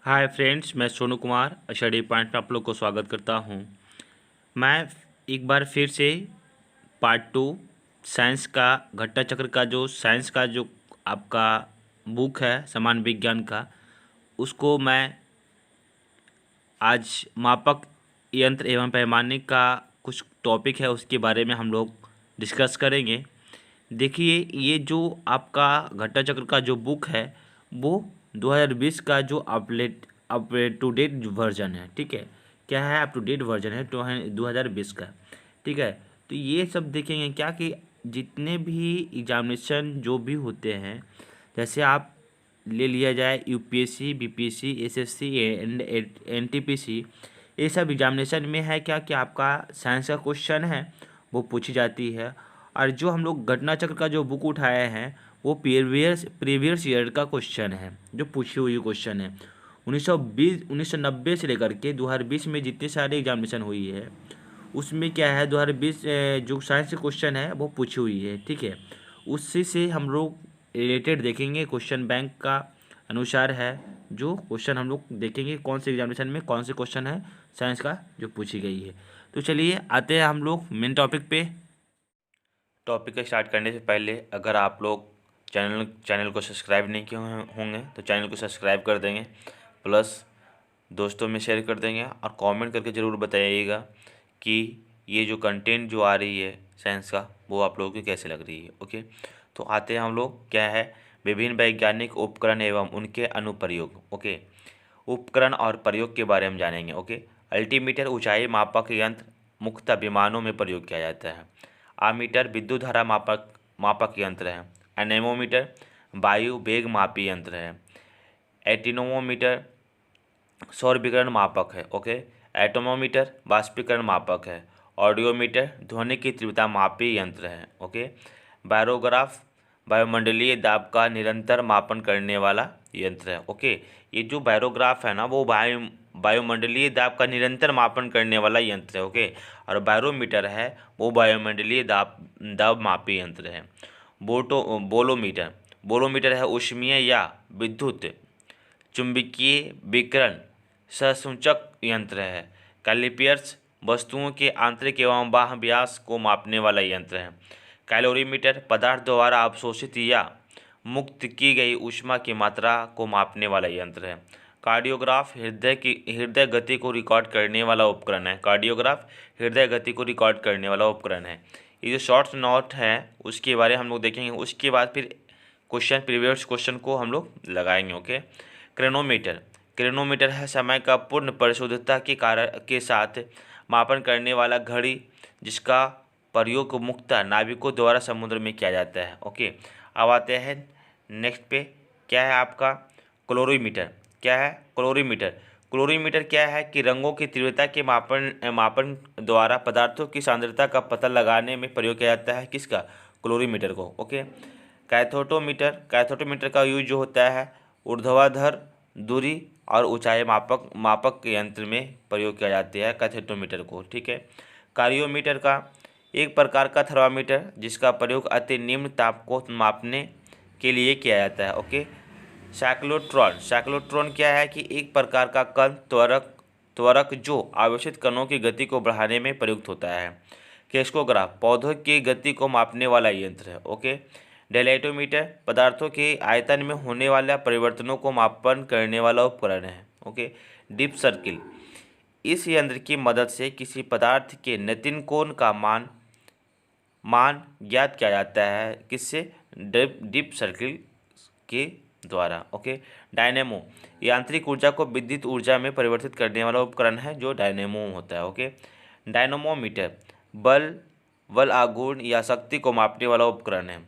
Hi friends, मैं Sonu Kumar study point में आप लोग को स्वागत करता हूँ। मैं एक बार फिर से पार्ट 2 साइंस का घट्टा चक्र का जो साइंस का जो आपका बुक है समान विज्ञान का, उसको मैं आज मापक यंत्र एवं पैमाने का कुछ टॉपिक है उसके बारे में हम लोग डिस्कस करेंगे। देखिए, ये जो आपका घट्टा चक्र का जो बुक है वो 2020 का जो अप टू डेट वर्जन है। ठीक है, क्या है, अप टू डेट वर्जन है 2020 का। ठीक है, तो ये सब देखेंगे क्या कि जितने भी एग्जामिनेशन जो भी होते हैं, जैसे आप ले लिया जाए UPSC, BPSC, SSC and NTPC, ये सब एग्जामिनेशन में है क्या कि आपका साइंस का क्वेश्चन है वो पूछी जाती है। और जो हम लोग घटना चक्र का जो बुक उठाए हैं वो प्रीवियस ईयर का क्वेश्चन है, जो पूछी हुई क्वेश्चन है 1990 से लेकर के 2020 में जितने सारे एग्जामिनेशन हुई है उसमें क्या है 2020 जो साइंस क्वेश्चन है वो पूछी हुई है। ठीक है, उससे से हम लोग रिलेटेड देखेंगे, क्वेश्चन बैंक का अनुसार है जो क्वेश्चन हम लोग देखेंगे कौन से एग्जामिनेशन में कौन से क्वेश्चन है साइंस का जो पूछी गई है। तो चलिए आते हैं हम लोग मेन टॉपिक पे। टॉपिक स्टार्ट करने से पहले अगर आप लोग चैनल को सब्सक्राइब नहीं किए होंगे तो चैनल को सब्सक्राइब कर देंगे, प्लस दोस्तों में शेयर कर देंगे और कमेंट करके ज़रूर बताइएगा कि ये जो कंटेंट जो आ रही है साइंस का वो आप लोगों को कैसे लग रही है। ओके, तो आते हैं हम लोग क्या है विभिन्न वैज्ञानिक उपकरण एवं उनके अनुप्रयोग। ओके, उपकरण और प्रयोग के बारे में जानेंगे। ओके, अल्टीमीटर ऊंचाई मापक यंत्र मुख्यतः विमानों में प्रयोग किया जाता है। आमीटर विद्युत धारा मापक मापक यंत्र है। एनेमोमीटर वायु वेग मापी यंत्र है। एटिनोमोमीटर सौर विकिरण मापक है। ओके, एटोमोमीटर वाष्पीकरण मापक है। ऑडियोमीटर ध्वनि की तीव्रता मापी यंत्र है। ओके, बारोग्राफ वायुमंडलीय दाब का निरंतर मापन करने वाला यंत्र है। ओके, ये जो बारोग्राफ है ना वो वायुमंडलीय दाब का निरंतर मापन करने वाला यंत्र है। ओके, और बैरोमीटर है वो वायुमंडलीय दाब मापी यंत्र है। बोलोमीटर बोलोमीटर है ऊष्मीय या विद्युत चुंबकीय विकिरण सहसूचक यंत्र है। कैलिपर्स वस्तुओं के आंतरिक एवं बाह्य व्यास को मापने वाला यंत्र है। कैलोरीमीटर पदार्थ द्वारा अवशोषित या मुक्त की गई ऊष्मा की मात्रा को मापने वाला यंत्र है। कार्डियोग्राफ हृदय गति को रिकॉर्ड करने वाला उपकरण है। कार्डियोग्राफ हृदय गति को रिकॉर्ड करने वाला उपकरण है। ये जो शॉर्ट नोट है उसके बारे में हम लोग देखेंगे, उसके बाद फिर प्रीवियस क्वेश्चन को हम लोग लगाएंगे। ओके, क्रेनोमीटर क्रेनोमीटर है समय का पूर्ण परिशुद्धता के कारण के साथ मापन करने वाला घड़ी जिसका प्रयोग मुख्यतः नाविकों द्वारा समुद्र में किया जाता है। ओके, अब आते हैं नेक्स्ट पे, क्या है आपका क्लोरीमीटर। क्या है क्लोरीमीटर क्लोरीमीटर क्या है कि रंगों की तीव्रता के मापन द्वारा पदार्थों की सांद्रता का पता लगाने में प्रयोग किया जाता है। किसका? क्लोरीमीटर को। ओके, कैथोटोमीटर का यूज जो होता है ऊर्ध्वाधर दूरी और ऊंचाई मापक यंत्र में प्रयोग किया जाता है कैथोटोमीटर को। ठीक है, कारियोमीटर का एक प्रकार का थर्मामीटर जिसका प्रयोग अति निम्न ताप को मापने के लिए किया जाता है। ओके, साइक्लोट्रॉन क्या है कि एक प्रकार का कण त्वरक जो आवेशित कणों की गति को बढ़ाने में प्रयुक्त होता है। क्रेस्कोग्राफ पौधों की गति को मापने वाला यंत्र है। ओके, डेलेटोमीटर पदार्थों के आयतन में होने वाले परिवर्तनों को मापन करने वाला उपकरण है। ओके, डीप सर्किल इस यंत्र की मदद से किसी पदार्थ के नतीन कोण का मान ज्ञात किया जाता है। किससे? डीप सर्किल के द्वारा। ओके, डायनेमो यांत्रिक ऊर्जा को विद्युत ऊर्जा में परिवर्तित करने वाला उपकरण है जो डायनेमो होता है। ओके, डायनमोमीटर बल आघूर्ण या शक्ति को मापने वाला उपकरण है।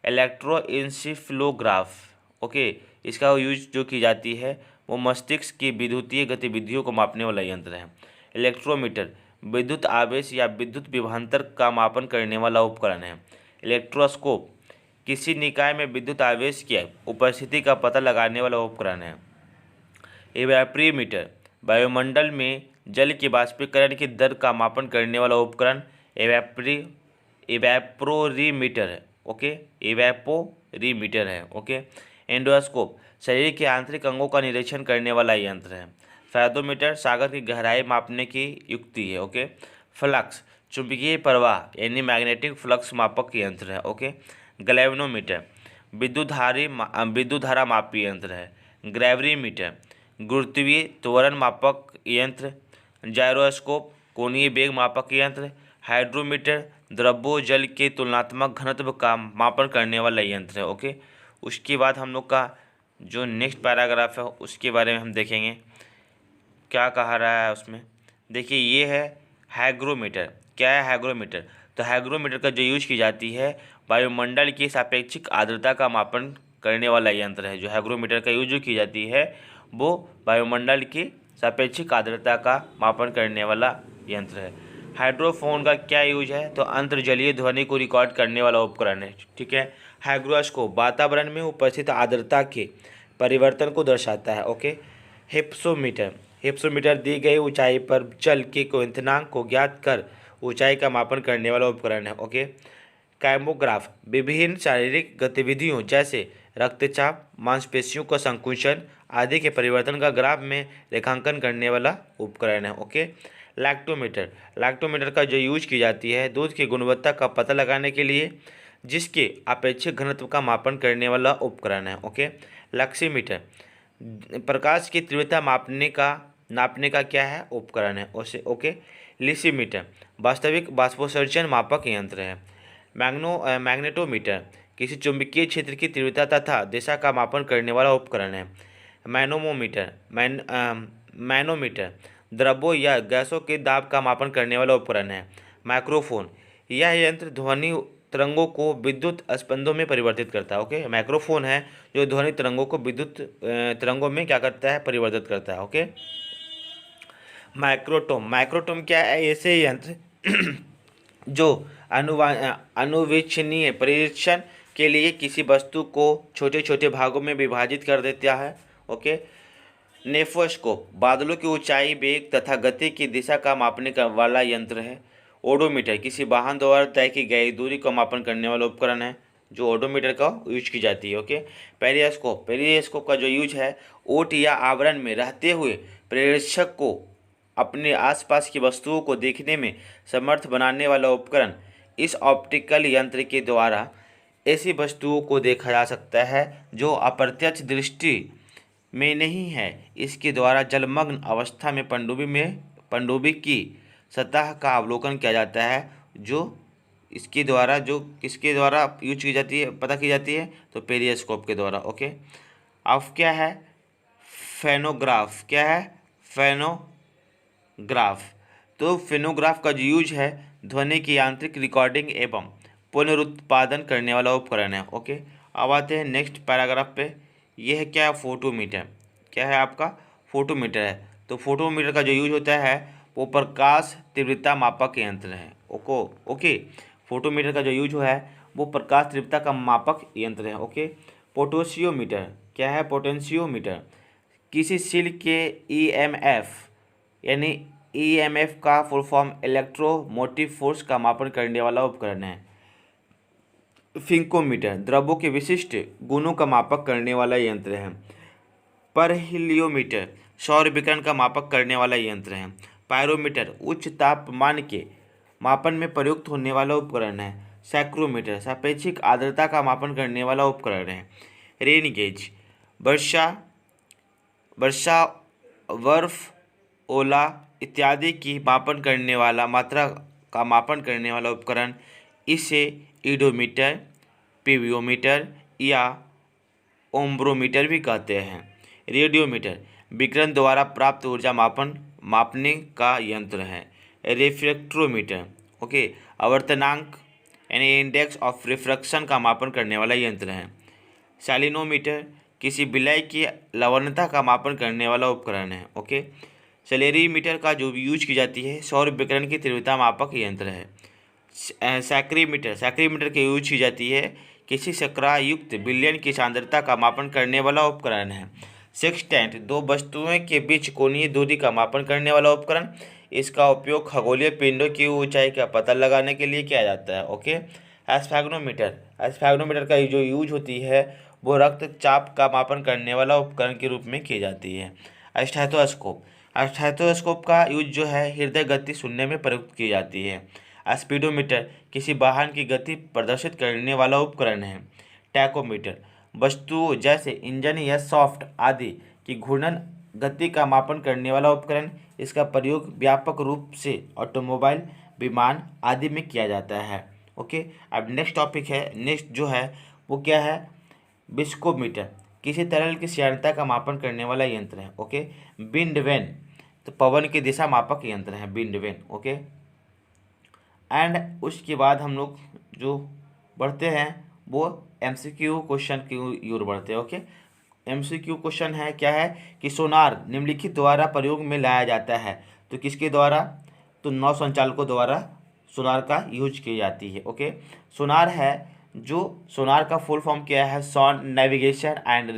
इलेक्ट्रोइंसिफ्लोग्राफ ओके, इसका यूज जो की जाती है वो मस्तिष्क की विद्युतीय गतिविधियों को मापने वाला यंत्र है। इलेक्ट्रोमीटर विद्युत आवेश या विद्युत विभवांतर का मापन करने वाला उपकरण है। इलेक्ट्रोस्कोप किसी निकाय में विद्युत आवेश की उपस्थिति का पता लगाने वाला उपकरण है। इवेपोरीमीटर वायुमंडल में जल के वाष्पीकरण की दर का मापन करने वाला उपकरण इवेपोरीमीटर है। ओके, इवेपोरीमीटर है। ओके, एंडोस्कोप शरीर के आंतरिक अंगों का निरीक्षण करने वाला यंत्र है। फेदोमीटर सागर की गहराई मापने की युक्ति है। ओके। फ्लक्स चुंबकीय प्रवाह यानी मैग्नेटिक फ्लक्स मापक यंत्र है। ओके। गैल्वेनोमीटर विद्युत धारा मापी यंत्र है। ग्रेविमीटर गुरुत्वीय त्वरण मापक यंत्र। जायरोस्कोप कोणीय वेग मापक यंत्र। हाइड्रोमीटर द्रव्य जल के तुलनात्मक घनत्व का मापन करने वाला यंत्र है। ओके। उसके बाद हम लोग का जो नेक्स्ट पैराग्राफ है उसके बारे में हम देखेंगे क्या कहा रहा है उसमें। देखिए ये है हाइग्रोमीटर। क्या है हाइग्रोमीटर? तो हाइग्रोमीटर का जो यूज की जाती है वायुमंडल की सापेक्षिक आर्द्रता का मापन करने वाला यंत्र है। जो हाइग्रोमीटर का यूज की जाती है वो वायुमंडल की सापेक्षिक आर्द्रता का मापन करने वाला यंत्र है। हाइड्रोफोन का क्या यूज है? तो अंतर्जलीय ध्वनि को रिकॉर्ड करने वाला उपकरण है। ठीक है। हाइग्रोस्कोप वातावरण में उपस्थित आर्द्रता के परिवर्तन को दर्शाता है। ओके। हिप्सोमीटर दी गई ऊंचाई पर जल के क्वथनांक को ज्ञात कर ऊंचाई का मापन करने वाला उपकरण है। ओके। काइमोग्राफ विभिन्न शारीरिक गतिविधियों जैसे रक्तचाप, मांसपेशियों का संकुचन आदि के परिवर्तन का ग्राफ में रेखांकन करने वाला उपकरण है। ओके। लैक्टोमीटर का जो यूज की जाती है दूध की गुणवत्ता का पता लगाने के लिए, जिसके अपेक्षित घनत्व का मापन करने वाला उपकरण है। ओके। लक्सीमीटर प्रकाश की तीव्रता नापने का क्या है? उपकरण है उसे। ओके। लिसीमीटर वास्तविक बाष्पोत्सर्जन मापक यंत्र है। मैग्नेटोमीटर किसी चुंबकीय क्षेत्र की तीव्रता तथा दिशा का मापन करने वाला उपकरण है। मैनोमीटर द्रव्यों या गैसों के दाब का मापन करने वाला उपकरण है। माइक्रोफोन यह यंत्र ध्वनि तरंगों को विद्युत स्पंदों में परिवर्तित करता है। ओके। माइक्रोफोन है जो ध्वनि तरंगों को विद्युत तरंगों में क्या करता है? परिवर्तित करता है। ओके। माइक्रोटोम क्या है? ऐसे यंत्र जो अनुवीक्षणीय परीक्षण के लिए किसी वस्तु को छोटे छोटे भागों में विभाजित कर देता है। ओके। नेफोस्कोप बादलों की ऊंचाई, वेग तथा गति की दिशा का मापने का वाला यंत्र है। ओडोमीटर किसी वाहन द्वारा तय की गई दूरी का मापन करने वाला उपकरण है जो ओडोमीटर का यूज की जाती है। ओके। पेरिस्कोप का जो यूज है ओट या आवरण में रहते हुए प्रेक्षक को अपने आसपास की वस्तुओं को देखने में समर्थ बनाने वाला उपकरण। इस ऑप्टिकल यंत्र के द्वारा ऐसी वस्तुओं को देखा जा सकता है जो अप्रत्यक्ष दृष्टि में नहीं है। इसके द्वारा जलमग्न अवस्था में पनडुब्बी की सतह का अवलोकन किया जाता है। जो किसके द्वारा यूज की जाती है, पता की जाती है? तो पेरिस्कोप के द्वारा। ओके। अब क्या है? फेनोग्राफ। क्या है? फेनोग्राफ। तो फेनोग्राफ का जो यूज है ध्वनि की यांत्रिक रिकॉर्डिंग एवं पुनरुत्पादन करने वाला उपकरण है। ओके। अब आते हैं नेक्स्ट पैराग्राफ पे। यह है क्या? फोटोमीटर। क्या है आपका? फोटोमीटर है। तो फोटोमीटर का जो यूज होता है वो प्रकाश तीव्रता मापक यंत्र है। ओके। फोटोमीटर का जो यूज है वो प्रकाश तीव्रता का मापक यंत्र है। ओके। पोटेंशियोमीटर। क्या है? पोटेंशियोमीटर किसी शील के ईएमएफ का फुल फॉर्म इलेक्ट्रोमोटिव फोर्स का मापन करने वाला उपकरण है। फिंकोमीटर द्रव्यों के विशिष्ट गुणों का मापक करने वाला यंत्र है। परहिलियोमीटर सौर विकिरण का मापक करने वाला यंत्र है। पायरोमीटर उच्च तापमान के मापन में प्रयुक्त होने वाला उपकरण है। सैक्रोमीटर सापेक्षिक आर्द्रता का मापन करने वाला उपकरण है। रेन गेज वर्षा, बर्फ, ओला इत्यादि की मात्रा का मापन करने वाला उपकरण। इसे ईडोमीटर, पीवियोमीटर या ओम्ब्रोमीटर भी कहते हैं। रेडियोमीटर विकिरण द्वारा प्राप्त ऊर्जा मापने का यंत्र है। रिफ्रैक्ट्रोमीटर ओके आवर्तनांक यानी इंडेक्स ऑफ रिफ्रैक्शन का मापन करने वाला यंत्र है। सैलिनोमीटर किसी विलय की लवणता का मापन करने वाला उपकरण है। ओके। सेलेरीमीटर का जो यूज की जाती है सौर विकिरण की तीव्रता मापक यंत्र है। सैक्रीमीटर की यूज की जाती है किसी शर्करायुक्त विलयन की सांद्रता का मापन करने वाला उपकरण है। सेक्सटेंट दो वस्तुओं के बीच कोणीय दूरी का मापन करने वाला उपकरण। इसका उपयोग खगोलीय पिंडों की ऊंचाई का पता लगाने के लिए किया जाता है। ओके। एस्फैग्नोमीटर का जो यूज होती है वो रक्तचाप का मापन करने वाला उपकरण के रूप में की जाती है। स्टेथोस्कोप, स्टेथोस्कोप का यूज जो है हृदय गति सुनने में प्रयुक्त की जाती है। स्पीडोमीटर किसी वाहन की गति प्रदर्शित करने वाला उपकरण है। टैकोमीटर वस्तुओं जैसे इंजन या सॉफ्ट आदि की घूर्णन गति का मापन करने वाला उपकरण। इसका प्रयोग व्यापक रूप से ऑटोमोबाइल, विमान आदि में किया जाता है। ओके, अब नेक्स्ट टॉपिक है, नेक्स्ट जो है वो क्या है, विस्कोमीटर किसी तरल की श्यानता का मापन करने वाला यंत्र है। ओके, विंड वेन तो पवन की दिशा मापक यंत्र है विंड वेन। ओके, एंड उसके बाद हम लोग जो बढ़ते हैं वो एमसीक्यू क्वेश्चन की ओर बढ़ते हैं। ओके, एमसीक्यू क्वेश्चन है क्या है कि सोनार निम्नलिखित द्वारा प्रयोग में लाया जाता है। तो किसके द्वारा, तो नौ संचालकों द्वारा सोनार का यूज की जाती है। ओके, सोनार है जो सोनार का फुल फॉर्म क्या है, सॉन नेविगेशन एंड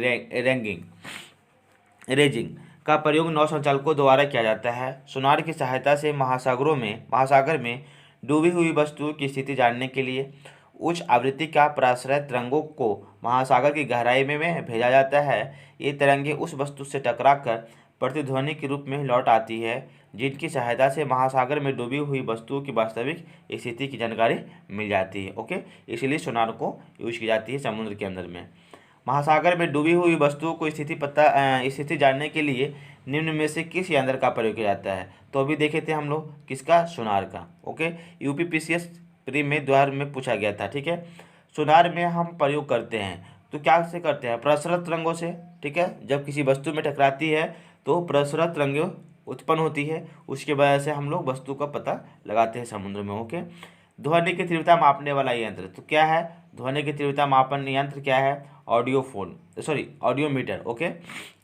रेजिंग का प्रयोग नौ संचालकों द्वारा किया जाता है। सोनार की सहायता से महासागर में डूबी हुई वस्तुओं की स्थिति जानने के लिए उच्च आवृत्ति का प्रसारित तरंगों को महासागर की गहराई में भेजा जाता है। ये तरंगे उस वस्तु से टकराकर प्रतिध्वनि के रूप में लौट आती है, जिनकी सहायता से महासागर में डूबी हुई वस्तुओं की वास्तविक स्थिति की जानकारी मिल जाती है। ओके, इसलिए सोनार को यूज की जाती है समुद्र के अंदर में। महासागर में डूबी हुई वस्तुओं को स्थिति जानने के लिए निम्न में से किस यंत्र का प्रयोग किया जाता है। तो अभी देखे थे हम लोग किसका, सोनार का। ओके, यूपीपीसीएस प्री में द्वार में पूछा गया था। ठीक है, सोनार में हम प्रयोग करते हैं तो क्या से करते हैं, प्रसरत तरंगों से। ठीक है, जब किसी वस्तु में टकराती है तो प्रसरत तरंगें उत्पन्न होती है, उसके वजह से हम लोग वस्तु का पता लगाते हैं समुद्र में। ओके, ध्वनि की तीव्रता मापने वाला यंत्र तो क्या है, ध्वनि की तीव्रता मापन यंत्र क्या है, ऑडियोमीटर। ओके,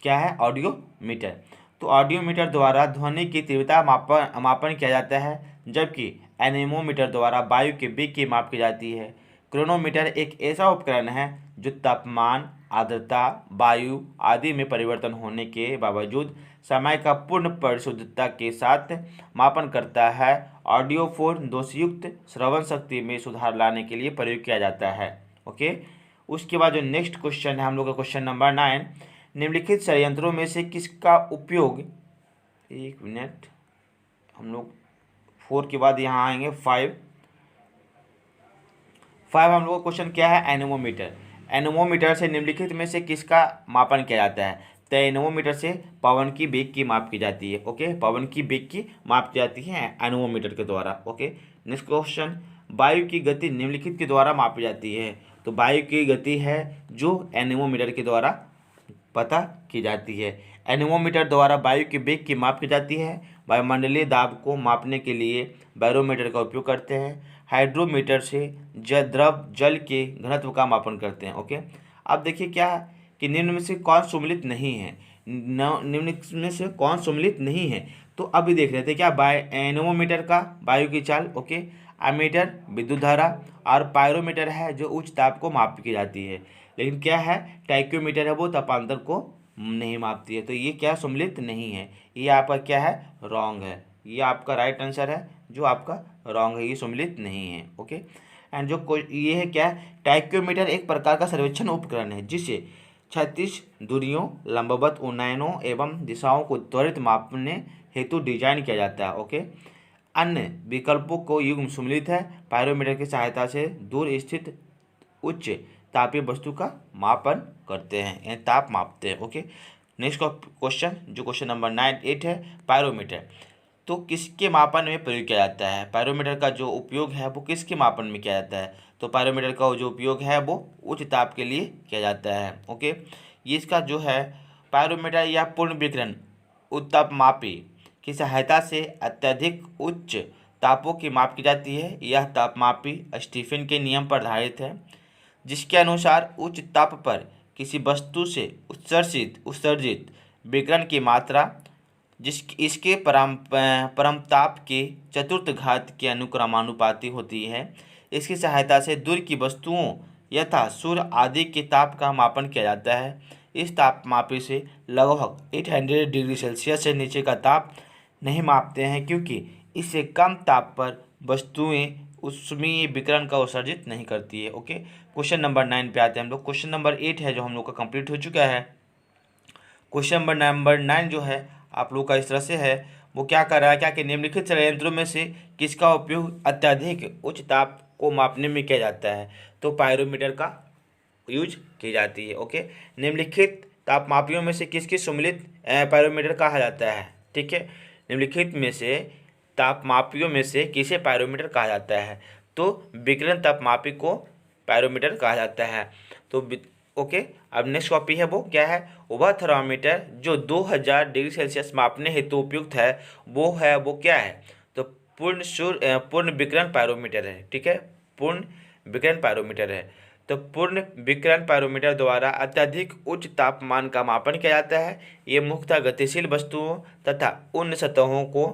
क्या है, ऑडियोमीटर। तो ऑडियोमीटर द्वारा ध्वनि की तीव्रता मापन किया जाता है, जबकि एनेमोमीटर द्वारा वायु के वेग की माप की जाती है। क्रोनोमीटर एक ऐसा उपकरण है जो तापमान, आर्द्रता, वायु आदि में परिवर्तन होने के बावजूद समय का पूर्ण परिशुद्धता के साथ मापन करता है। ऑडियोफोन दोषयुक्त श्रवण शक्ति में सुधार लाने के लिए प्रयोग किया जाता है। ओके, उसके बाद जो नेक्स्ट क्वेश्चन है हम लोग का क्वेश्चन नंबर 9, निम्नलिखित संयंत्रों में से किसका उपयोग, एक मिनट, हम लोग 4 के बाद यहाँ आएंगे 5 हम लोग का क्वेश्चन क्या है, एनेमोमीटर। एनेमोमीटर से निम्नलिखित में से किसका मापन किया जाता है। तो एनेमोमीटर से पवन की वेग की माप की जाती है। ओके, पवन की वेग की माप की जाती है एनेमोमीटर के द्वारा। ओके, नेक्स्ट क्वेश्चन, वायु की गति निम्नलिखित के द्वारा मापी जाती है। तो वायु की गति है जो एनेमोमीटर के द्वारा पता की जाती है। एनेमोमीटर द्वारा वायु की वेग की माप की जाती है। वायुमंडलीय दाब को मापने के लिए बैरोमीटर का उपयोग करते हैं। हाइड्रोमीटर से द्रव जल के घनत्व का मापन करते हैं। ओके, अब देखिए क्या है कि निम्न में से कौन सम्मिलित नहीं है, निम्न में से कौन सम्मिलित नहीं है। तो अभी देख रहे थे क्या, एनेमोमीटर का वायु की चाल। ओके, एमीटर विद्युत धारा, और पायरोमीटर है जो उच्च ताप को माप की जाती है। लेकिन क्या है, टाइक्योमीटर है वो तापांतर को नहीं मापती है। तो ये क्या, सम्मिलित नहीं है। ये आपका क्या है, रॉन्ग है। ये आपका राइट आंसर है जो आपका रॉन्ग है, ये सम्मिलित नहीं है। ओके, एंड जो ये है क्या, टाइक्योमीटर एक प्रकार का सर्वेक्षण उपकरण है जिसे 36 दूरियों, लंबवत उन्नयनों एवं दिशाओं को त्वरित मापने हेतु डिजाइन किया जाता है। ओके, अन्य विकल्पों को युग्म सम्मिलित है। पायरोमीटर की सहायता से दूर स्थित उच्च तापीय वस्तु का मापन करते हैं, यानी ताप मापते हैं। ओके, नेक्स्ट क्वेश्चन जो क्वेश्चन नंबर 8 है, पायरोमीटर तो किसके मापन में प्रयोग किया जाता है। पायरोमीटर का जो उपयोग है वो किसके मापन में किया जाता है। तो पायरोमीटर का जो उपयोग है वो उच्च ताप के लिए किया जाता है। ओके, ये इसका जो है पायरोमीटर या पूर्ण विकिरण उत्तापमापी की सहायता से अत्यधिक उच्च तापों की माप की जाती है। यह तापमापी स्टीफन के नियम पर आधारित है, जिसके अनुसार उच्च ताप पर किसी वस्तु से उत्सर्जित विकिरण की मात्रा इसके परमताप के चतुर्थ घात के अनुक्रमानुपाती होती है। इसकी सहायता से दूर की वस्तुओं यथा सूर्य आदि के ताप का मापन किया जाता है। इस तापमापी से लगभग 800 डिग्री सेल्सियस से नीचे का ताप नहीं मापते हैं, क्योंकि इससे कम ताप पर वस्तुएं ऊष्मीय विकिरण का उत्सर्जित नहीं करती है। ओके, क्वेश्चन नंबर 9 पे आते हैं हम लोग। क्वेश्चन नंबर 8 है जो हम लोग का कंप्लीट हो चुका है। क्वेश्चन नंबर 9 जो है आप लोग का इस तरह से है, वो क्या कर रहा है, क्या कि निम्नलिखित संयंत्रों में से किसका उपयोग अत्यधिक उच्च ताप को मापने में किया जाता है। तो पायरोमीटर का यूज की जाती है। ओके, निम्नलिखित तापमापियों में से किसकी सम्मिलित पायरोमीटर कहा जाता है। ठीक है, निम्नलिखित में से तापमापियों में से किसे पायरोमीटर कहा जाता है। तो विकिरण तापमापी को पायरोमीटर कहा जाता है। तो ओके, अब नेक्स्ट कॉपी है वो क्या है, वह थर्मामीटर जो 2000 डिग्री सेल्सियस मापने हेतु उपयुक्त है वो क्या है। तो पूर्ण विकिरण पायरोमीटर है। ठीक है, पूर्ण विकिरण पायरोमीटर है। तो पूर्ण विकिरण पायरोमीटर द्वारा अत्यधिक उच्च तापमान का मापन किया जाता है। ये मुख्यतः गतिशील वस्तुओं तथा उन सतहों को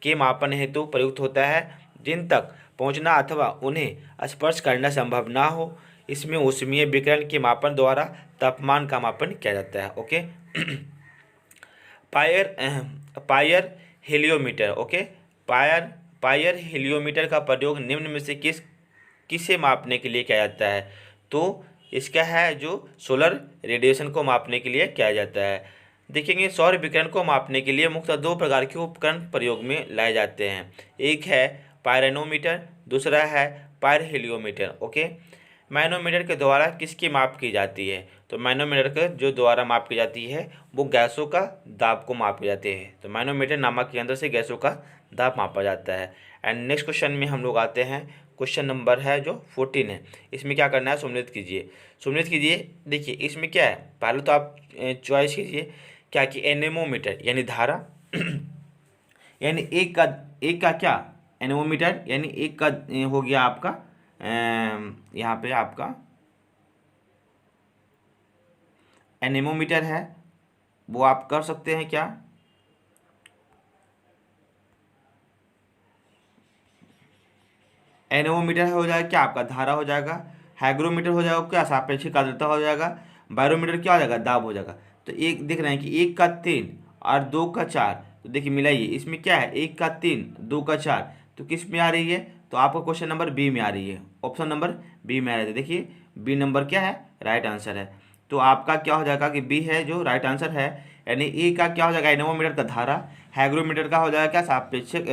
के मापन हेतु प्रयुक्त होता है जिन तक पहुंचना अथवा उन्हें स्पर्श करना संभव ना हो। इसमें ऊष्मीय विकिरण के मापन द्वारा तापमान का मापन किया जाता है। Okay, pyrheliometer. Okay, pyrheliometer का प्रयोग निम्न में से किसे मापने के लिए किया जाता है। तो इसका है जो सोलर रेडिएशन को मापने के लिए किया जाता है। देखेंगे सौर विकिरण को मापने के लिए मुख्यतः 2 प्रकार के उपकरण प्रयोग में लाए जाते हैं। एक है पायरोनोमीटर, दूसरा है पायर हेलियोमीटर। ओके, मैनोमीटर के द्वारा किसकी माप की जाती है। तो मैनोमीटर के जो द्वारा माप की जाती है वो गैसों का दाब को मापे जाते हैं। तो मैनोमीटर नामक यंत्र से गैसों का दाब मापा जाता है। एंड नेक्स्ट क्वेश्चन में हम लोग आते हैं। क्वेश्चन नंबर है जो 14 है। इसमें क्या करना है, सम्मिलित कीजिए। देखिए इसमें क्या है, पहले तो आप चॉइस कीजिए क्या कि एनेमोमीटर यानी धारा यानी एक का क्या, एनेमोमीटर यानी एक का हो गया आपका यहाँ पे आपका एनेमोमीटर है, वो आप कर सकते हैं क्या, एनेमोमीटर हो जाएगा क्या आपका धारा हो जाएगा, हाइग्रोमीटर हो जाएगा क्या सापेक्षिक आर्द्रता हो जाएगा, बायोमीटर क्या हो जाएगा दाब हो जाएगा। तो एक देख रहे हैं कि 1 का 3 और 2 का 4, तो देखिए मिलाइए इसमें क्या है 1 का 3 2 का 4, तो किस में आ रही है, तो आपका क्वेश्चन नंबर बी में आ रही है, ऑप्शन नंबर बी में आ रही है। देखिए बी नंबर क्या है, राइट आंसर है। तो आपका क्या हो जाएगा कि बी है जो राइट आंसर है। यानी ए का क्या हो जाएगा एनेमोमीटर का धारा, हाइग्रोमीटर का हो जाएगा क्या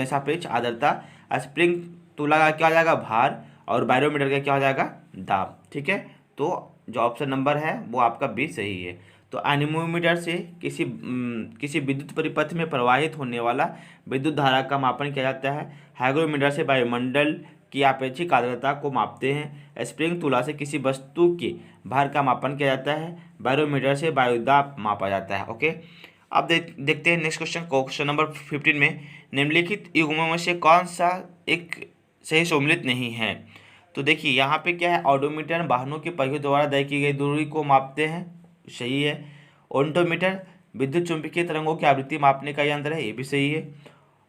सापेक्ष आर्द्रता, स्प्रिंग तुला का क्या हो जाएगा भार, और बैरोमीटर का क्या हो जाएगा दाब। ठीक है, तो जो ऑप्शन नंबर है वो आपका बी सही है। तो एनेमोमीटर से किसी विद्युत परिपथ में प्रवाहित होने वाला विद्युत धारा का मापन किया जाता है। हाइग्रोमीटर से वायुमंडल की अपेक्षित आर्द्रता को मापते हैं। स्प्रिंग तुला से किसी वस्तु के भार का मापन किया जाता है। बैरोमीटर से वायुदाब मापा जाता है। ओके, अब देखते हैं नेक्स्ट क्वेश्चन नंबर 15 में, निम्नलिखित युग्मों में से कौन सा एक सही सम्मिलित नहीं है। तो देखिए यहाँ पे क्या है, ऑडोमीटर वाहनों के पहियों द्वारा तय की गई दूरी को मापते हैं, सही है। ओडोमीटर विद्युत चुंबकीय तरंगों की आवृत्ति मापने का यंत्र है, ये भी सही है।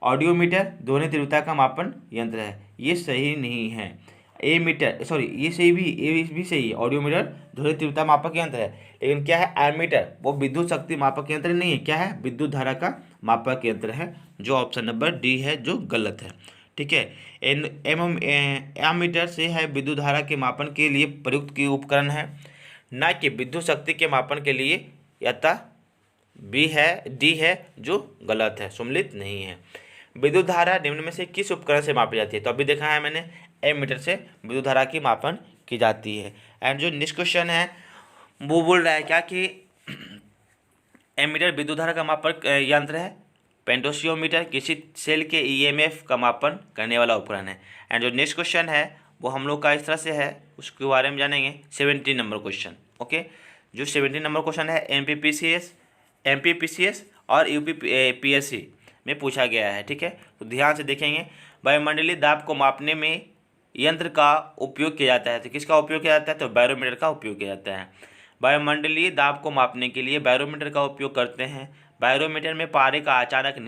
ऑडियोमीटर ध्वनि तीव्रता का मापन यंत्र है, ये सही नहीं है। ए मीटर सॉरी ये भी सही है, ऑडियोमीटर ध्वनि तीव्रता मापक यंत्र है। लेकिन क्या है एमीटर, वो विद्युत शक्ति मापक यंत्र नहीं है, क्या है विद्युत धारा का मापक यंत्र है, जो ऑप्शन नंबर डी है जो गलत है। ठीक है, एमीटर से है विद्युत धारा के मापन के लिए प्रयुक्त की उपकरण है, ना कि विद्युत शक्ति के मापन के लिए। अतः डी है जो गलत है, सम्मिलित नहीं है। विद्युत धारा निम्न में से किस उपकरण से मापी जाती है। तो अभी देखा है मैंने एमीटर से विद्युत धारा की मापन की जाती है। एंड जो नेक्स्ट क्वेश्चन है वो बोल रहा है क्या कि एमीटर विद्युत धारा का मापक यंत्र है। पेंटोशियोमीटर किसी सेल के ईएमएफ का मापन करने वाला उपकरण है। एंड जो नेक्स्ट क्वेश्चन है वो हम लोग का इस तरह से है, उसके बारे में जानेंगे 17 नंबर क्वेश्चन। ओके, जो 17 नंबर क्वेश्चन है एमपीपीसीएस और यूपीपीएससी में पूछा गया है। ठीक है, तो ध्यान से देखेंगे। वायुमंडलीय दाब को मापने में यंत्र का उपयोग किया जाता है, तो किसका उपयोग किया जाता है, तो बैरोमीटर का उपयोग किया जाता है। वायुमंडलीय दाब को मापने के लिए बैरोमीटर का उपयोग करते हैं। बैरोमीटर में पारे का अचानक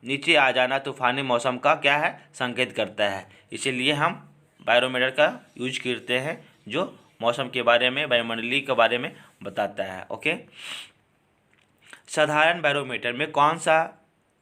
नीचे आ जाना तूफानी मौसम का क्या है संकेत करता है, इसीलिए हम बैरोमीटर का यूज करते हैं, जो मौसम के बारे में वायुमंडलीय के बारे में बताता है। ओके, साधारण बैरोमीटर में कौन सा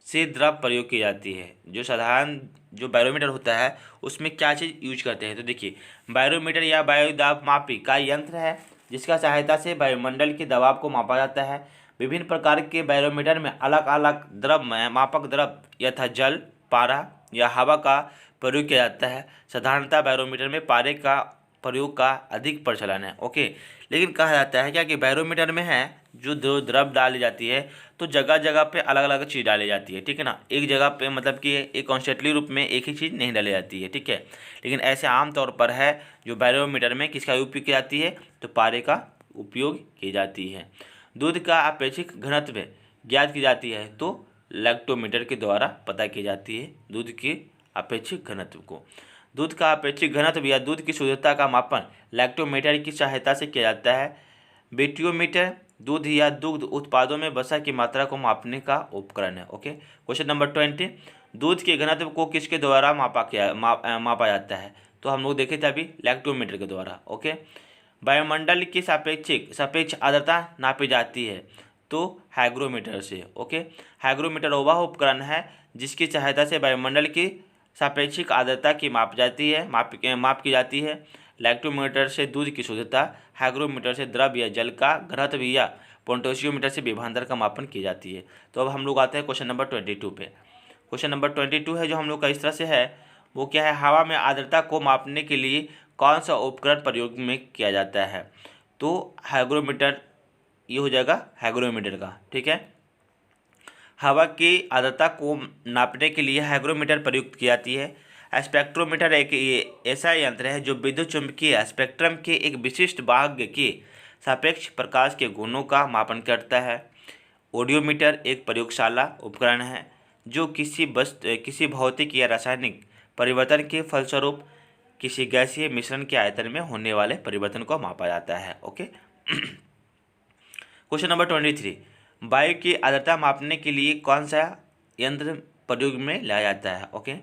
से द्रव प्रयोग की जाती है। जो साधारण जो बैरोमीटर होता है उसमें क्या चीज़ यूज करते हैं, तो देखिए बैरोमीटर या वायु दाब मापी का यंत्र है जिसका सहायता से वायुमंडल के दबाव को मापा जाता है। विभिन्न प्रकार के बैरोमीटर में अलग अलग द्रव में मापक द्रव यथा जल, पारा या हवा का प्रयोग किया जाता है। साधारणतः बैरोमीटर में पारे का प्रयोग का अधिक प्रचलन है। ओके, लेकिन कहा जाता है क्या कि बैरोमीटर में है जो द्रव डाली जाती है तो जगह जगह पे अलग अलग चीज़ डाली जाती है, ठीक है ना। एक जगह पे मतलब कि एक कॉन्स्टेंटली रूप में एक ही चीज़ नहीं डाली जाती है, ठीक है। लेकिन ऐसे आम तौर पर है जो बैरोमीटर में किसका उपयोग की जाती है, तो पारे का उपयोग की जाती है। दूध का अपेक्षित घनत्व ज्ञात की जाती है तो लैक्टोमीटर के द्वारा पता की जाती है दूध के अपेक्षित घनत्व को। दूध का अपेक्षित घनत्व या दूध की शुद्धता का मापन लैक्टोमीटर की सहायता से किया जाता है। बेटियोमीटर दूध या दुग्ध उत्पादों में वसा की मात्रा को मापने का उपकरण है। ओके, क्वेश्चन नंबर 20, दूध के घनत्व को किसके द्वारा मापा जाता है, तो हम लोग देखे थे अभी लैक्टोमीटर के द्वारा। ओके, वायुमंडल की सापेक्ष आर्द्रता नापी जाती है तो हाइग्रोमीटर से। ओके, हाइग्रोमीटर वह उपकरण है जिसकी सहायता से वायुमंडल की सापेक्षिक आर्द्रता की माप की जाती है। लैक्टोमीटर से दूध की शुद्धता, हाइग्रोमीटर से द्रव या जल का घनत्व या पोटेंशियोमीटर से विभवांतर का मापन की जाती है। तो अब हम लोग आते हैं क्वेश्चन नंबर 22 पे। क्वेश्चन नंबर 22 है जो हम लोग का इस तरह से है, वो क्या है, हवा में आर्द्रता को मापने के लिए कौन सा उपकरण प्रयोग में किया जाता है, तो हाइग्रोमीटर, ये हो जाएगा हाइग्रोमीटर का, ठीक है। हवा की आर्द्रता को नापने के लिए हाइग्रोमीटर प्रयुक्त की जाती है। स्पेक्ट्रोमीटर एक ऐसा यंत्र है जो विद्युत चुंबकीय स्पेक्ट्रम के एक विशिष्ट भाग के सापेक्ष प्रकाश के गुणों का मापन करता है। ऑडियोमीटर एक प्रयोगशाला उपकरण है जो किसी भौतिक या रासायनिक परिवर्तन के फलस्वरूप किसी गैसीय मिश्रण के आयतन में होने वाले परिवर्तन को मापा जाता है। ओके, क्वेश्चन नंबर 23, वायु की आर्द्रता मापने के लिए कौन सा यंत्र प्रयोग में लाया जाता है। ओके,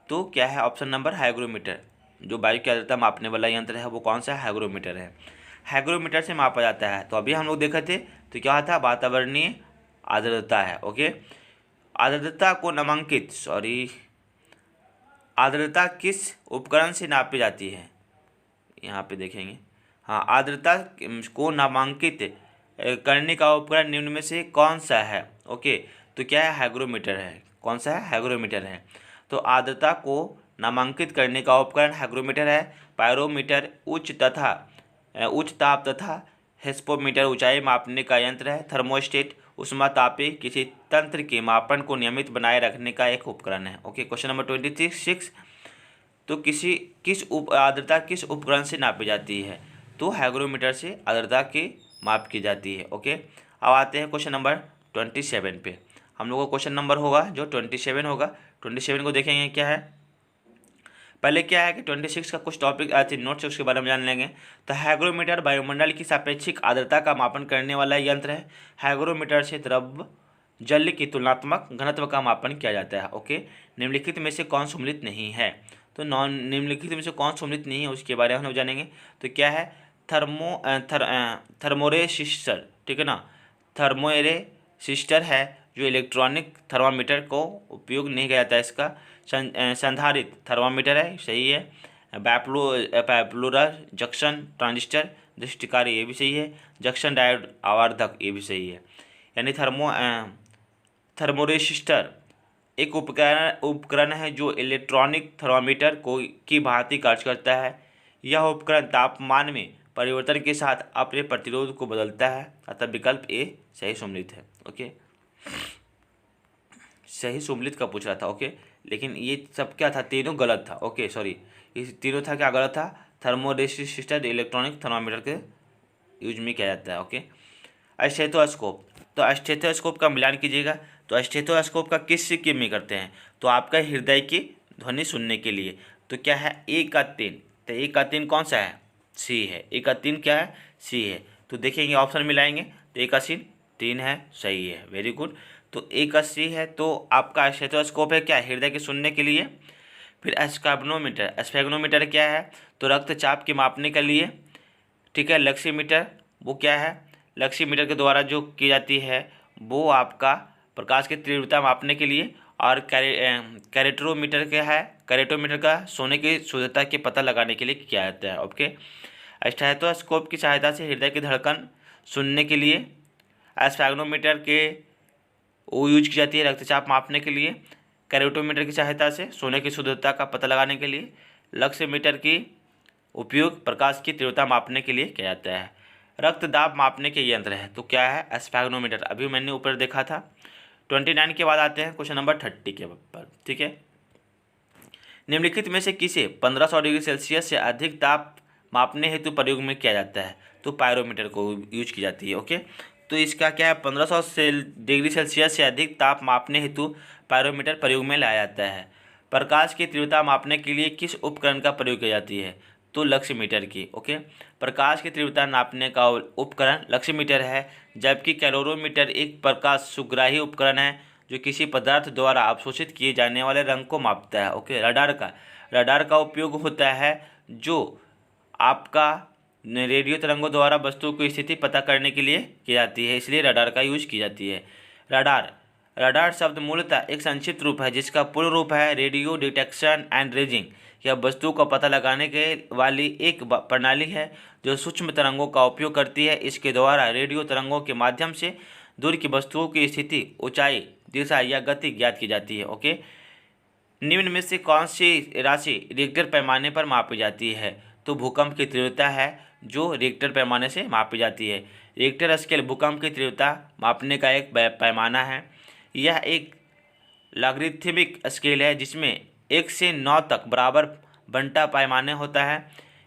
तो क्या है ऑप्शन नंबर हाइग्रोमीटर। जो वायु की आर्द्रता मापने वाला यंत्र है वो कौन सा हाइग्रोमीटर है। हाइग्रोमीटर से मापा जाता है, तो अभी हम लोग देखे थे तो क्या था, वातावरणीय आर्द्रता है। ओके, आर्द्रता किस उपकरण से नापी जाती है, यहाँ पे देखेंगे। हाँ, आर्द्रता को नामांकित करने का उपकरण निम्न में से कौन सा है। ओके, तो क्या है, हाइग्रोमीटर है। कौन सा है, हाइग्रोमीटर है। तो आर्द्रता को नामांकित करने का उपकरण हाइग्रोमीटर है। पायरोमीटर उच्च ताप तथा हेस्पोमीटर ऊंचाई मापने का यंत्र है। थर्मोस्टेट ऊष्मातापी किसी तंत्र के मापन को नियमित बनाए रखने का एक उपकरण है। ओके, क्वेश्चन नंबर 26, तो आर्द्रता किस उपकरण से नापी जाती है, तो हाइग्रोमीटर से आर्द्रता की माप की जाती है। ओके, अब आते हैं क्वेश्चन नंबर 27 पे। हम लोग का क्वेश्चन नंबर होगा जो 27 होगा। 27 को देखेंगे क्या है। पहले क्या है कि 26 का कुछ टॉपिक नोट्स उसके बारे में जान लेंगे। तो हाइग्रोमीटर वायुमंडल की सापेक्षिक आर्द्रता का मापन करने वाला यंत्र है। हाइग्रोमीटर से द्रव जल की तुलनात्मक घनत्व का मापन किया जाता है। ओके, निम्नलिखित में से कौन सम्मिलित नहीं है, तो निम्नलिखित में से कौन सम्मिलित नहीं है उसके बारे में हम जानेंगे। तो क्या है, थर्मोरेसिस्टर, ठीक है ना। थर्मोरेसिस्टर है जो इलेक्ट्रॉनिक थर्मामीटर को उपयोग नहीं किया जाता है। इसका संधारित थर्मामीटर है, सही है। बाइपोलर जंक्शन ट्रांजिस्टर दृष्टिकारी, ये भी सही है। जंक्शन डायोड आवर्धक, ये भी सही है। यानी थर्मोरेसिस्टर एक उपकरण है जो इलेक्ट्रॉनिक थर्मामीटर की भांति कार्य करता है। यह उपकरण तापमान में परिवर्तन के साथ अपने प्रतिरोध को बदलता है, अतः विकल्प ए सही सम्मिलित है। ओके, सही सम्मिलित का पूछ रहा था। ओके, लेकिन ये सब क्या था, तीनों गलत था। ओके, सॉरी, ये तीनों था क्या, गलत था। थर्मोरेसिस्टर इलेक्ट्रॉनिक थर्मामीटर के यूज में किया जाता है। ओके, स्टेथोस्कोप, तो स्टेथोस्कोप का मिलान कीजिएगा। तो स्टेथोस्कोप का किस के में करते हैं, तो आपका हृदय की ध्वनि सुनने के लिए। तो क्या है, ए का 3, तो ए का 3 कौन सा है, सी है। ए का 3 क्या है, सी है। तो देखेंगे ऑप्शन मिलाएंगे तो ए का 3 है, सही है, वेरी गुड। तो ए का सी है, तो आपका स्टेथोस्कोप है क्या, हृदय के सुनने के लिए। फिर स्फेग्नोमीटर क्या है, तो रक्तचाप के मापने के लिए, ठीक है। लक्सीमीटर वो क्या है, लक्सीमीटर के द्वारा जो की जाती है वो आपका प्रकाश की तीव्रता मापने के लिए, और कैरेटोमीटर क्या है, कैरेटोमीटर का सोने की शुद्धता के पता लगाने के लिए किया जाता है। ओके, स्टेथोस्कोप की सहायता से हृदय की धड़कन सुनने के लिए, स्फैग्नोमीटर के वो यूज की जाती है रक्तचाप मापने के लिए, कैरेटोमीटर की सहायता से सोने की शुद्धता का पता लगाने के लिए, लक्ष्य मीटर की उपयोग प्रकाश की तीव्रता मापने के लिए किया जाता है। रक्त दाब मापने के यंत्र है तो क्या है, स्फैग्नोमीटर, अभी मैंने ऊपर देखा था। 29 के बाद आते हैं क्वेश्चन नंबर 30 के पर, ठीक है। निम्नलिखित में से किसे 1500 डिग्री सेल्सियस से अधिक ताप मापने हेतु प्रयोग में किया जाता है, तो पायरोमीटर को यूज की जाती है। ओके, तो इसका क्या है, 1500 डिग्री सेल्सियस से अधिक ताप मापने हेतु पायरोमीटर प्रयोग में लाया जाता है। प्रकाश की तीव्रता मापने के लिए किस उपकरण का प्रयोग किया जाती है, तो लक्ष्य मीटर की। ओके, प्रकाश की तीव्रता नापने का उपकरण लक्ष्य मीटर है, जबकि कैलोरीमीटर एक प्रकाश सुग्राही उपकरण है जो किसी पदार्थ द्वारा अवशोषित किए जाने वाले रंग को मापता है। ओके, रडार का उपयोग होता है जो आपका रेडियो तरंगों द्वारा वस्तु की स्थिति पता करने के लिए की जाती है, इसलिए रडार का यूज की जाती है। रडार शब्द मूलतः एक संक्षिप्त रूप है जिसका पूर्ण रूप है रेडियो डिटेक्शन एंड रेंजिंग। यह वस्तु का पता लगाने के वाली एक प्रणाली है जो सूक्ष्म तरंगों का उपयोग करती है। इसके द्वारा रेडियो तरंगों के माध्यम से दूर की वस्तुओं की स्थिति, ऊंचाई, दिशा या गति ज्ञात की जाती है। ओके, निम्न में से कौन सी राशि रिक्टर पैमाने पर मापी जाती है, तो भूकंप की तीव्रता है जो रिक्टर पैमाने से मापी जाती है। रिक्टर स्केल भूकंप की तीव्रता मापने का एक पैमाना है। यह एक लॉगरिथमिक स्केल है जिसमें 1 से 9 तक बराबर बंटा पैमाने होता है।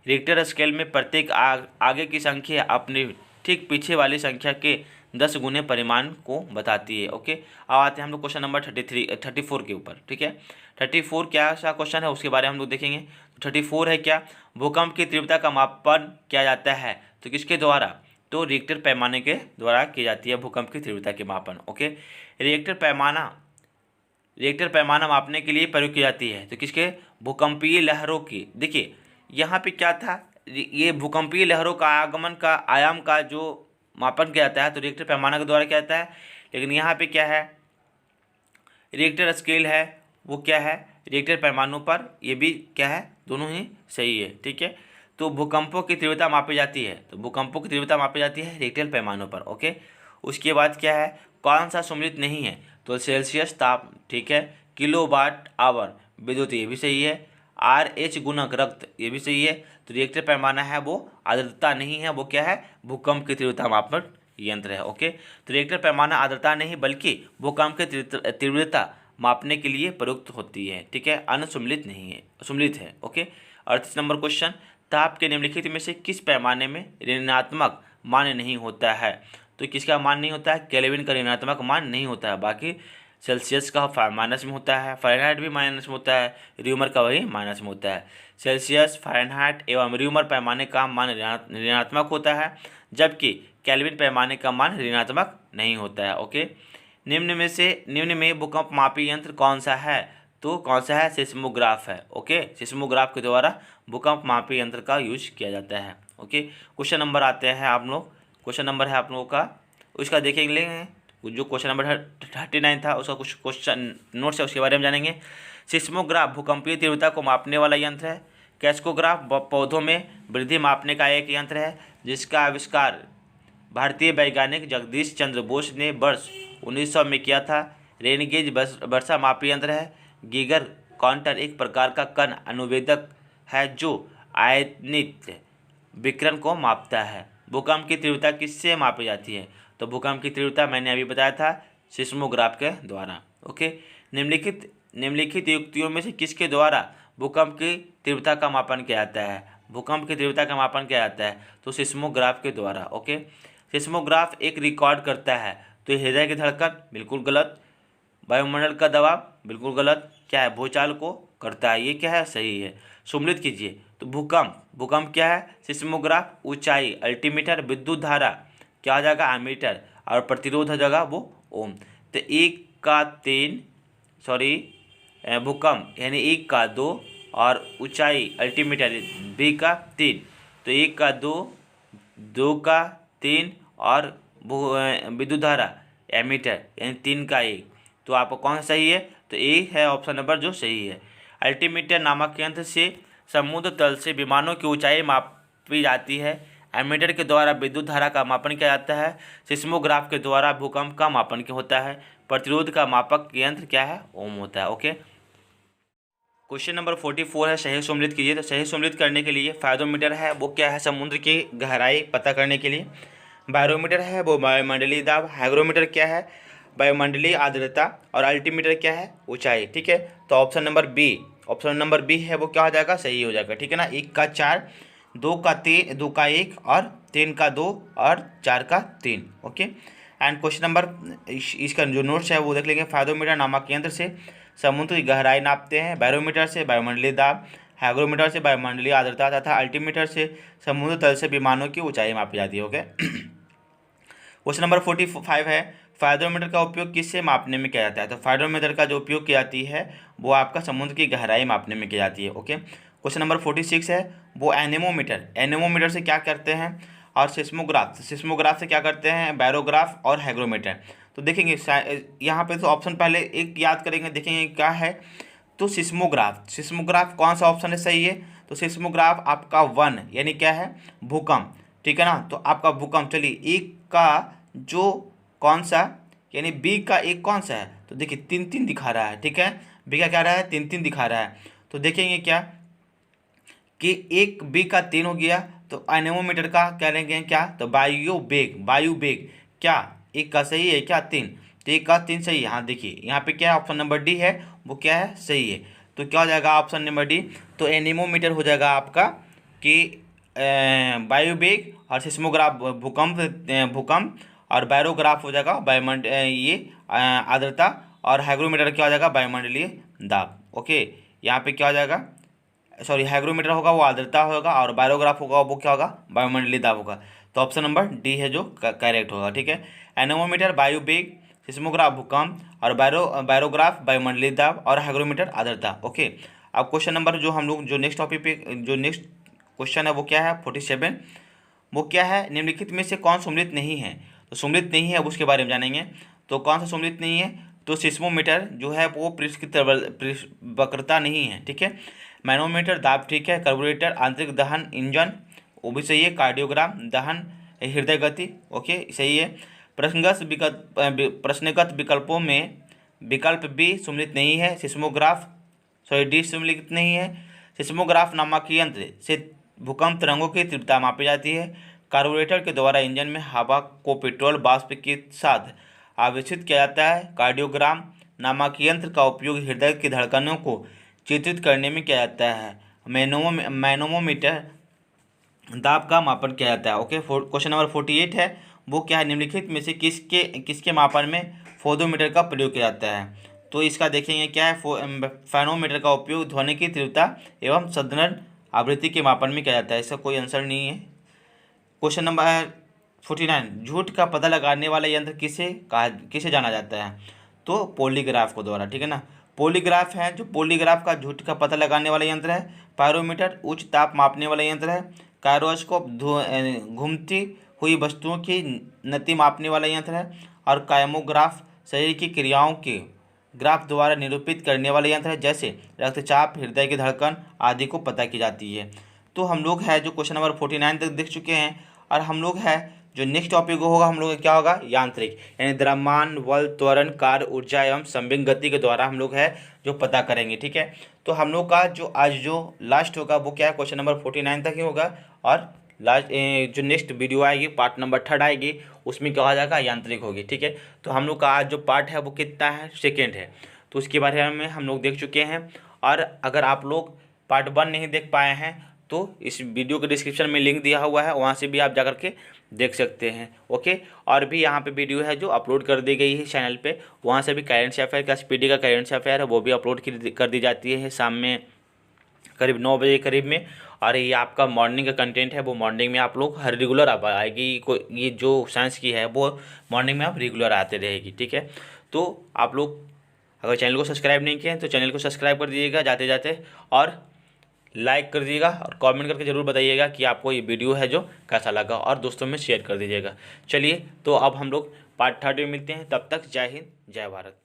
रिक्टर स्केल में प्रत्येक आगे की संख्या अपनी ठीक पीछे वाली संख्या के 10 गुने परिमाण को बताती है। ओके, अब आते हैं हम लोग क्वेश्चन नंबर 34 के ऊपर, ठीक है। 34 क्या सा क्वेश्चन है उसके बारे में हम लोग देखेंगे। 34 है क्या, भूकंप की तीव्रता का मापन किया जाता है, तो किसके द्वारा, तो रिक्टर पैमाने के द्वारा की जाती है भूकंप की तीव्रता के मापन। ओके, रिक्टर पैमाना मापने के लिए प्रयोग की जाती है, तो किसके, भूकंपीय लहरों की। देखिए यहाँ पे क्या था, ये भूकंपीय लहरों का आगमन का आयाम का जो मापन किया जाता है तो रिक्टर पैमाना के द्वारा किया जाता है। लेकिन यहाँ पे क्या है, रिक्टर स्केल है वो क्या है, रिक्टर पैमानों पर, ये भी क्या है, दोनों ही सही है, ठीक है। तो भूकंपों की तीव्रता मापी जाती है, तो भूकंपों की तीव्रता मापी जाती है रिक्टर पैमानों पर। ओके, उसके बाद क्या है, कौन सा सम्मिलित नहीं है, तो सेल्सियस ताप, ठीक है। किलोवाट आवर विद्युत, ये भी सही है। RH गुणक रक्त, ये भी सही है। तो रिक्टर पैमाना है वो आर्द्रता नहीं है, वो क्या है, भूकंप की तीव्रता मापन यंत्र है। ओके, तो रिक्टर पैमाना आर्द्रता नहीं बल्कि भूकंप की तीव्रता मापने के लिए प्रयुक्त होती है, ठीक है, अनुसम्मिलित नहीं है, सम्मिलित है। ओके, 38 नंबर क्वेश्चन, ताप के निम्नलिखित में से किस पैमाने में ऋणात्मक मान नहीं होता है, तो किसका मान नहीं होता है, केल्विन का ऋणात्मक मान नहीं होता है। बाकी सेल्सियस का माइनस में होता है, फ़ारेनहाइट भी माइनस में होता है, र्यूमर का वही माइनस में होता है। सेल्सियस, फ़ारेनहाइट एवं र्यूमर पैमाने का मान ऋणात्मक होता है, जबकि केल्विन पैमाने का मान ऋणात्मक नहीं होता है। ओके, निम्न में भूकंप मापी यंत्र कौन सा है, तो कौन सा है, सिस्मोग्राफ है। ओके, सिस्मोग्राफ के द्वारा भूकंप मापी यंत्र का यूज किया जाता है। ओके, क्वेश्चन नंबर आते हैं आप लोग, क्वेश्चन नंबर है आप लोगों का, उसका देखेंगे जो क्वेश्चन नंबर 39 था उसका कुछ क्वेश्चन नोट्स है उसके बारे में जानेंगे। सिस्मोग्राफ भूकंपीय तीव्रता को मापने वाला यंत्र है। कैस्कोग्राफ पौधों में वृद्धि मापने का एक यंत्र है जिसका आविष्कार भारतीय वैज्ञानिक जगदीश चंद्र बोस ने वर्ष 1900 में किया था। रेनगेज वर्षा मापी यंत्र है। गीगर काउंटर एक प्रकार का कण अनुवेदक है जो आयतनिक विकिरण को मापता है। भूकंप की तीव्रता किससे मापी जाती है, तो भूकंप की तीव्रता मैंने अभी बताया था सिस्मोग्राफ के द्वारा। ओके, निम्नलिखित युक्तियों में से किसके द्वारा भूकंप की तीव्रता का मापन किया जाता है, भूकंप की तीव्रता का मापन किया जाता है, तो सिस्मोग्राफ के द्वारा। ओके, सिस्मोग्राफ एक रिकॉर्ड करता है, तो हृदय की धड़कन बिल्कुल गलत, वायुमंडल का दबाव बिल्कुल गलत, क्या है, भूचाल को करता है, ये क्या है, सही है। सम्मिलित कीजिए, तो भूकंप क्या है, सिस्मोग्राफ, ऊंचाई अल्टीमीटर, विद्युत धारा क्या हो जाएगा, एमीटर, और प्रतिरोध हो जाएगा वो ओम। तो 1 का 3 भूकंप यानी 1 का 2 और ऊंचाई अल्टीमीटर 2 का 3, तो 1 का 2, 2 का 3 और विद्युत धारा एमीटर यानी 3 का 1। तो आपको कौन सा सही है? तो ए है ऑप्शन नंबर जो सही है। अल्टीमीटर नामक यंत्र से समुद्र तल से विमानों की ऊंचाई मापी जाती है। एमीटर के द्वारा विद्युत धारा का मापन किया जाता है। सिस्मोग्राफ के द्वारा भूकंप का मापन होता है। प्रतिरोध का मापक यंत्र क्या है? ओम होता है। ओके, क्वेश्चन नंबर 44 है, सही सम्मिलित कीजिए। तो सही सम्मिलित करने के लिए फायदोमीटर है वो क्या है? समुद्र की गहराई पता करने के लिए। बैरोमीटर है वो वायुमंडलीय दाब। हाइग्रोमीटर क्या है? वायुमंडलीय आर्द्रता। और अल्टीमीटर क्या है? ऊंचाई। ठीक है, तो ऑप्शन नंबर बी है वो क्या हो जाएगा? सही हो जाएगा। ठीक है ना, 1 का 4, 2 का 3, 2 का 1 और 3 का 2 और 4 का 3। ओके, एंड क्वेश्चन नंबर इसका जो नोट्स है वो देख लेंगे। फायदोमीटर नामक यंत्र से समुद्र की गहराई नापते हैं। बैरोमीटर से वायुमंडलीय दाब, हाइग्रोमीटर से वायुमंडलीय आर्द्रता तथा अल्टीमीटर से समुद्र तल से विमानों की ऊंचाई मापी जाती है। ओके, क्वेश्चन नंबर 45 है, फायदोमीटर का उपयोग किससे मापने में किया जाता है? तो फायदोमीटर का जो उपयोग की जाती है वो आपका समुद्र की गहराई मापने में की जाती है। ओके, क्वेश्चन नंबर 46 है, वो एनेमोमीटर से क्या करते हैं? और सिस्मोग्राफ से क्या करते हैं? बैरोग्राफ और हाइग्रोमीटर। तो देखेंगे यहाँ पे तो ऑप्शन पहले एक याद करेंगे, देखेंगे क्या है। तो सिस्मोग्राफ कौन सा ऑप्शन है सही है? तो सिस्मोग्राफ आपका 1 यानी क्या है? भूकंप। ठीक है ना, तो आपका भूकंप, चलिए एक का जो कौन सा यानी बी का एक कौन सा है? तो देखिए 3 3 दिखा रहा है। ठीक है, बी का क्या रहा है? 3 3 दिखा रहा है। तो देखेंगे क्या कि एक बी का 3 हो गया। तो एनेमोमीटर का क्या लेंगे क्या? तो वायु वेग क्या एक का सही है क्या? 3, तो एक का 3 सही है। हाँ देखिए यहाँ पे क्या है? ऑप्शन नंबर डी है वो क्या है? सही है। तो क्या हो जाएगा ऑप्शन नंबर डी? तो एनेमोमीटर हो जाएगा आपका कि वायु वेग, और सिस्मोग्राफ भूकंप और बैरोग्राफ हो जाएगा ये आर्द्रता, और हाइग्रोमीटर क्या हो जाएगा? वायुमंडलीय दाब। ओके, यहाँ पे क्या हो जाएगा? सॉरी, हाइग्रोमीटर होगा वो आर्द्रता होगा, और बायोग्राफ होगा वो क्या होगा? वायुमंडलीय दाब होगा। तो ऑप्शन नंबर डी है जो करेक्ट होगा। ठीक है, एनोमोमीटर वायु वेग, सिस्मोग्राफ भूकंप, और बायोग्राफ वायुमंडलीय दाब, और हाइग्रोमीटर आर्द्रता। ओके, अब क्वेश्चन नंबर जो हम लोग जो नेक्स्ट टॉपिक पे जो नेक्स्ट क्वेश्चन है वो क्या है? 47, वो क्या है? निम्नलिखित में से कौन सम्मिलित नहीं है? तो सम्मिलित नहीं है उसके बारे में जानेंगे। तो कौन सा सम्मिलित नहीं है? तो सिस्मोमीटर जो है वो वक्रता नहीं है। ठीक है, मैनोमीटर दाब ठीक है। कार्बोरेटर आंतरिक दहन इंजन वो भी सही है। कार्डियोग्राम दहन हृदय गति ओके सही है। प्रश्नगत विकल्पों में विकल्प बी सम्मिलित नहीं है। सिस्मोग्राफ सॉरी डी सम्मिलित नहीं है। सिस्मोग्राफ नामक यंत्र से भूकंप तरंगों की तीव्रता मापी जाती है। कार्बोरेटर के द्वारा इंजन में हवा को पेट्रोल वाष्प के साथ आवेशित किया जाता है। कार्डियोग्राम नामक यंत्र का उपयोग हृदय की धड़कनों को चित्रित करने में किया जाता है। मैनोमीटर दाब का मापन किया जाता है। ओके, क्वेश्चन नंबर 48 है, वो क्या है? निम्नलिखित में से किसके मापन में फोटोमीटर का प्रयोग किया जाता है? तो इसका देखेंगे क्या है? फैनोमीटर का उपयोग ध्वनि की तीव्रता एवं सघन आवृत्ति के मापन में किया जाता है। इसका कोई आंसर नहीं है। क्वेश्चन नंबर 49, झूठ का पता लगाने वाला यंत्र किसे जाना जाता है? तो पॉलीग्राफ को द्वारा। ठीक है ना, पॉलीग्राफ है जो पॉलीग्राफ का झूठ का पता लगाने वाला यंत्र है। पायरोमीटर उच्च ताप मापने वाला यंत्र है। कायरोस्कोप घूमती हुई वस्तुओं की नति मापने वाला यंत्र है। और कायमोग्राफ शरीर की क्रियाओं के ग्राफ द्वारा निरूपित करने वाला यंत्र है, जैसे रक्तचाप, हृदय की धड़कन आदि को पता की जाती है। तो हम लोग है जो क्वेश्चन नंबर 49 तक देख चुके हैं। और हम लोग है जो नेक्स्ट टॉपिक होगा हम लोग क्या होगा? यांत्रिक, यानी द्रव्यमान, बल, त्वरण, कार्य, ऊर्जा एवं संवेग गति के द्वारा हम लोग है जो पता करेंगे। ठीक है, तो हम लोग का जो आज जो लास्ट होगा वो क्या है? क्वेश्चन नंबर 49 तक ही होगा। और लास्ट जो नेक्स्ट वीडियो आएगी पार्ट नंबर 3 आएगी, उसमें क्या हो जाएगा? यांत्रिक होगी। ठीक है, तो हम लोग का आज जो पार्ट है वो कितना है? सेकेंड है। तो उसके बारे में हम लोग देख चुके हैं। और अगर आप लोग पार्ट 1 नहीं देख पाए हैं तो इस वीडियो के डिस्क्रिप्शन में लिंक दिया हुआ है, वहाँ से भी आप जाकर के देख सकते हैं। ओके, और भी यहाँ पे वीडियो है जो अपलोड कर दी गई है चैनल पे, वहाँ से भी करेंट अफेयर का SPD का करेंट अफेयर है वो भी अपलोड कर दी जाती है शाम में करीब 9 बजे करीब में। और ये आपका मॉर्निंग का कंटेंट है वो मॉर्निंग में आप लोग हर रेगुलर आप आएगी। ये जो साइंस की है वो मॉर्निंग में आप रेगुलर आते रहेगी। ठीक है, तो आप लोग अगर चैनल को सब्सक्राइब नहीं किए हैं तो चैनल को सब्सक्राइब कर दीजिएगा जाते जाते, और लाइक कर दीजिएगा, और कमेंट करके ज़रूर बताइएगा कि आपको ये वीडियो है जो कैसा लगा, और दोस्तों में शेयर कर दीजिएगा। चलिए, तो अब हम लोग पार्ट 3 में मिलते हैं, तब तक जय हिंद जय भारत।